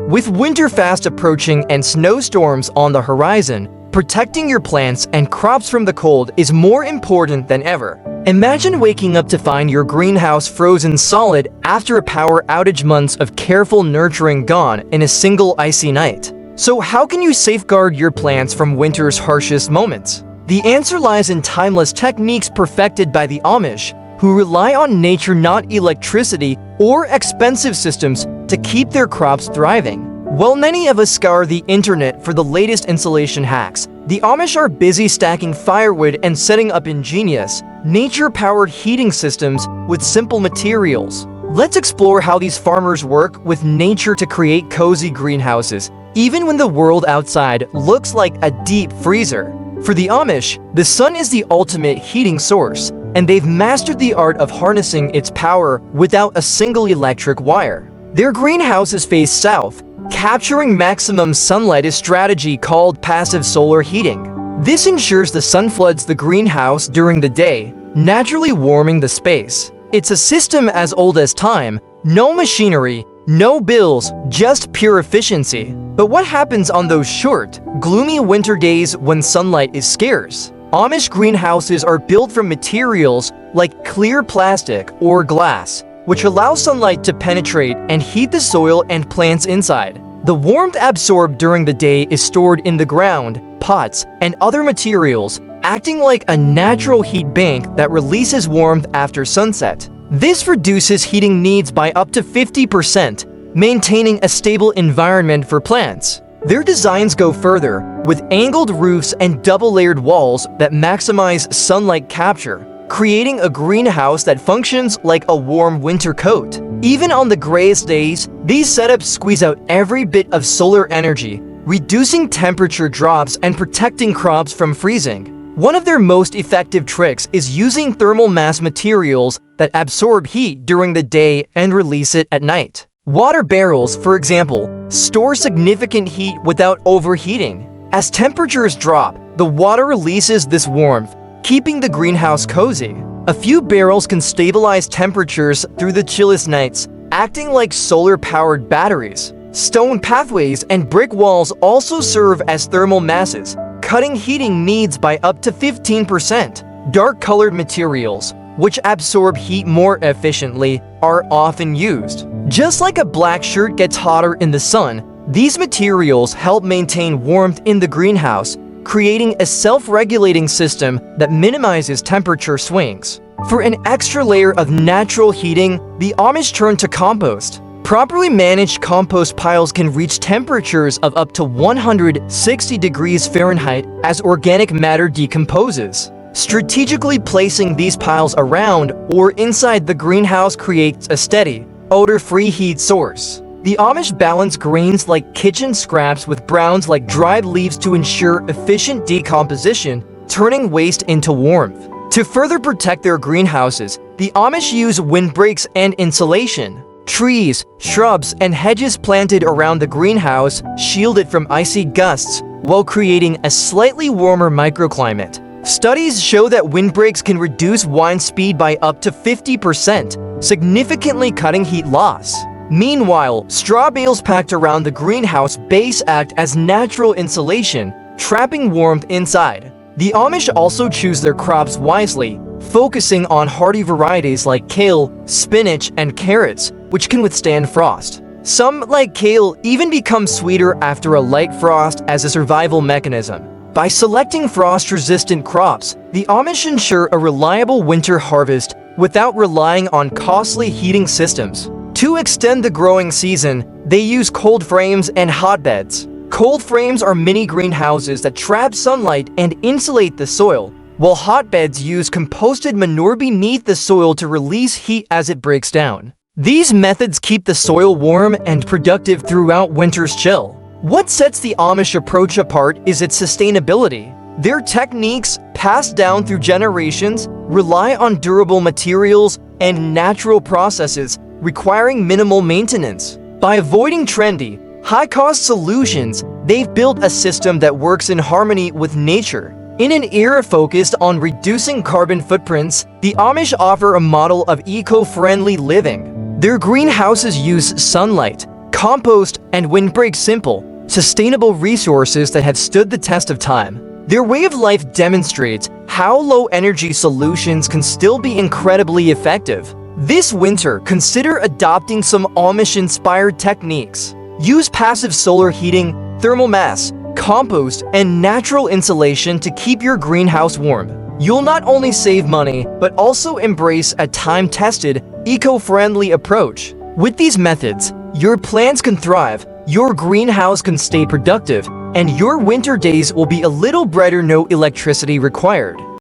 With winter fast approaching and snowstorms on the horizon, protecting your plants and crops from the cold is more important than ever. Imagine waking up to find your greenhouse frozen solid after a power outage, months of careful nurturing gone in a single icy night. So how can you safeguard your plants from winter's harshest moments? The answer lies in timeless techniques perfected by the Amish, who rely on nature, not electricity or expensive systems, to keep their crops thriving. While many of us scour the internet for the latest insulation hacks, the Amish are busy stacking firewood and setting up ingenious, nature-powered heating systems with simple materials. Let's explore how these farmers work with nature to create cozy greenhouses, even when the world outside looks like a deep freezer. For the Amish, the sun is the ultimate heating source, and they've mastered the art of harnessing its power without a single electric wire. Their greenhouses face south, capturing maximum sunlight, a strategy called passive solar heating. This ensures the sun floods the greenhouse during the day, naturally warming the space. It's a system as old as time, no machinery, no bills, just pure efficiency. But what happens on those short, gloomy winter days when sunlight is scarce? Amish greenhouses are built from materials like clear plastic or glass, which allow sunlight to penetrate and heat the soil and plants inside. The warmth absorbed during the day is stored in the ground, pots, and other materials, acting like a natural heat bank that releases warmth after sunset. This reduces heating needs by up to 50%, maintaining a stable environment for plants. Their designs go further, with angled roofs and double-layered walls that maximize sunlight capture, creating a greenhouse that functions like a warm winter coat. Even on the grayest days, these setups squeeze out every bit of solar energy, reducing temperature drops and protecting crops from freezing. One of their most effective tricks is using thermal mass materials that absorb heat during the day and release it at night. Water barrels, for example, store significant heat without overheating. As temperatures drop, the water releases this warmth, keeping the greenhouse cozy. A few barrels can stabilize temperatures through the chillest nights, acting like solar-powered batteries. Stone pathways and brick walls also serve as thermal masses, cutting heating needs by up to 15%. Dark-colored materials, which absorb heat more efficiently, are often used. Just like a black shirt gets hotter in the sun, these materials help maintain warmth in the greenhouse, creating a self-regulating system that minimizes temperature swings. For an extra layer of natural heating, the Amish turn to compost. Properly managed compost piles can reach temperatures of up to 160 degrees Fahrenheit as organic matter decomposes. Strategically placing these piles around or inside the greenhouse creates a steady, odor-free heat source. The Amish balance grains like kitchen scraps with browns like dried leaves to ensure efficient decomposition, turning waste into warmth. To further protect their greenhouses, the Amish use windbreaks and insulation. Trees, shrubs, and hedges planted around the greenhouse shield it from icy gusts while creating a slightly warmer microclimate. Studies show that windbreaks can reduce wind speed by up to 50%, significantly cutting heat loss. Meanwhile, straw bales packed around the greenhouse base act as natural insulation, trapping warmth inside. The Amish also choose their crops wisely, focusing on hardy varieties like kale, spinach, and carrots, which can withstand frost. Some, like kale, even become sweeter after a light frost as a survival mechanism. By selecting frost-resistant crops, the Amish ensure a reliable winter harvest without relying on costly heating systems. To extend the growing season, they use cold frames and hotbeds. Cold frames are mini greenhouses that trap sunlight and insulate the soil, while hotbeds use composted manure beneath the soil to release heat as it breaks down. These methods keep the soil warm and productive throughout winter's chill. What sets the Amish approach apart is its sustainability. Their techniques, passed down through generations, rely on durable materials and natural processes, requiring minimal maintenance. By avoiding trendy, high-cost solutions, they've built a system that works in harmony with nature. In an era focused on reducing carbon footprints, the Amish offer a model of eco-friendly living. Their greenhouses use sunlight, Compost and Windbreaks simple, sustainable resources that have stood the test of time. Their way of life demonstrates how low-energy solutions can still be incredibly effective. This winter, consider adopting some Amish-inspired techniques. Use passive solar heating, thermal mass, compost, and natural insulation to keep your greenhouse warm. You'll not only save money, but also embrace a time-tested, eco-friendly approach. With these methods, your plants can thrive, your greenhouse can stay productive, and your winter days will be a little brighter. No electricity required.